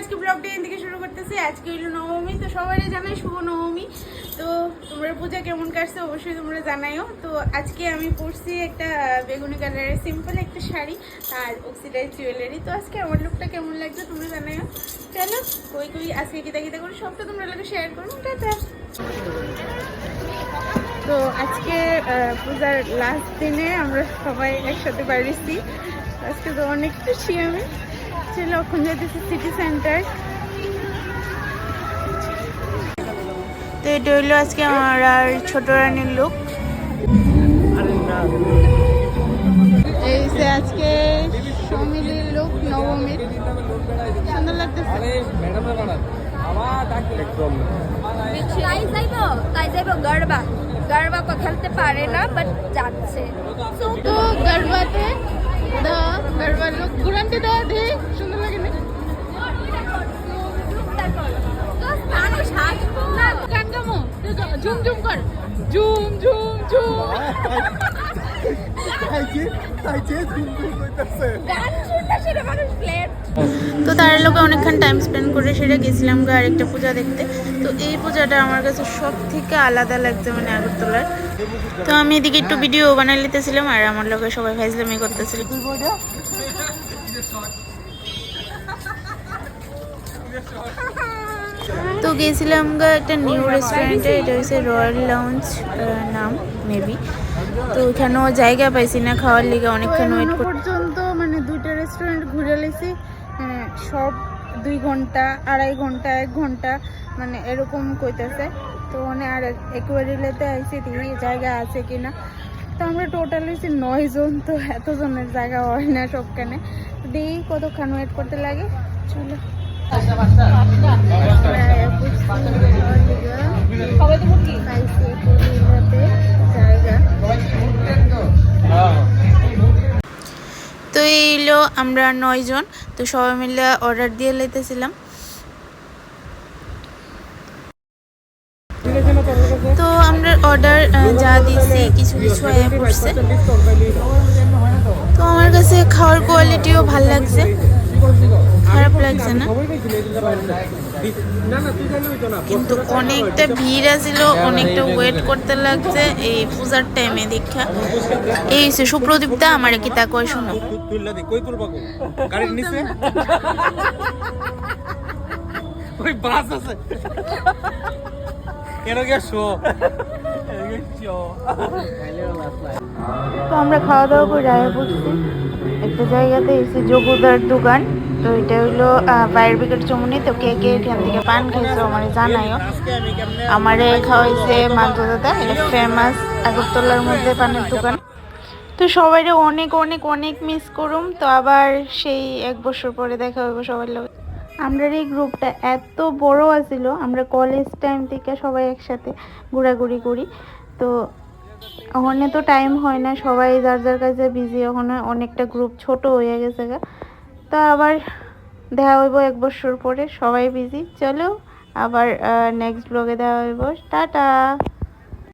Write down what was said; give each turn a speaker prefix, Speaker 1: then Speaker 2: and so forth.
Speaker 1: আজকে ব্লগটা এখান থেকে শুরু করতেছি। আজকে হইলো নবমী, তো সবাই জানাই শুভ নবমী। তো তোমরা পূজা কেমন কাটছে অবশ্যই তোমরা জানাইও। তো আজকে আমি পরছি একটা বেগুনি কালারের সিম্পল একটা শাড়ি আর অক্সিডাইজ জুয়েলারি। তো আজকে আমার লুকটা কেমন লাগছে তোমরা জানাইও। চলো কই কই আজকে কিতা কিতা করে সবটা তোমরা লোকে শেয়ার করো। টাটা। তো আজকে পূজার লাস্ট দিনে আমরা সবাই একসাথে বেরিয়েছি। আজকে তো অনেক খুশি আমি। চলো এখন যেতেছি সিটি সেন্টার। তো এটা হইলো আজকে আমার আর ছোট রানীর লুক। এই যে আজকে সমিলির লুক নবমীর, সুন্দর লাগতেছে।
Speaker 2: গরবা তো খেলতে পারে না, বাট যাচ্ছে।
Speaker 1: তো গরবাতে গরবার লুক ঘুরানতে দেওয়া দে, সুন্দর লাগে না? গান গামো, ঝুম ঝুম কর, ঝুম ঝুম ঝুম। তো তার লোকে অনেকক্ষণ টাইম স্পেন্ড করে সেটা গেছিলাম আরেকটা পূজা দেখতে। তো এই পূজাটা আমার কাছে সব থেকে আলাদা লাগছে, মানে আগরতলার। তো আমি এদিকে একটু ভিডিও বানাই নিতেছিলাম আর আমার লোকে সবাই ফাইজলামি করতেছিল। তো গেছিলাম একটা নিউ রেস্টুরেন্টে, এটা হচ্ছে রয়্যাল লাউঞ্জ নাম মেবি। তো ওইখানেও জায়গা পাইছি না খাওয়ার লিগে, অনেকক্ষণ ওয়েট পর্যন্ত, মানে দুইটা রেস্টুরেন্ট ঘুরে লেছি, সব 2 ঘন্টা 2.5 ঘন্টা 1 ঘন্টা মানে এরকম কইতেছে। তো মানে আর একুয়ারিলেতে আইসি দেখি জায়গা আছে কিনা। তো আমরা টোটাল হয়েছি 9 জন। তো এতজনের জায়গা হয় না সবখানে। দেখি কতক্ষণ ওয়েট করতে লাগে। চলো তো এইলো আমরা 9 জন। তো সবাই মিলে অর্ডার দিয়ে লইতেছিলাম। তো আমরা অর্ডার যা দিয়েছি কিছু কিছু আয়া পড়ছে। তো আমার কাছে খাওয়ার কোয়ালিটিও ভাল লাগছে, খারাপ লাগছে না। কিন্তু অনেকটা ভিড় আছিল, অনেকটা ওয়েট করতে লাগছে এই পূজার টাইমে দেখা। এই সুপ্রদীপদা আমার কি তা কয় শোনো। তো আমরা খাওয়া দাওয়া করে আয়া পড়ছি একটা জায়গাতে, এসে যোগুদার দোকান। তো এটা হইলো ফায়ার ব্রিগেড চমুনি। তো কে কে এখান থেকে পান খাইছো আমার জানাইও। আমারে খাওয়াইছে মান্তু দাদা, এটা ফেমাস আগরতলার মধ্যে পানের দোকান। তো সবাইরে অনেক অনেক অনেক মিস করুম। তো আবার সেই 1 বছর পরে দেখা হইব সবার লোক। আমরা এই গ্রুপটা এত বড় আছিল, আমরা কলেজ টাইম থেকে সবাই একসাথে ঘোরাঘুরি করি। তো ওখানে তো টাইম হয় না, সবাই যার যার কাছে বিজি। ওখানে অনেকটা গ্রুপ ছোট হয়ে গেছে। তো আবার দেখা হইব 1 বছর পরে, সবাই বিজি। চলো আবার নেক্সট ব্লগে দেখা হইব। টাটা।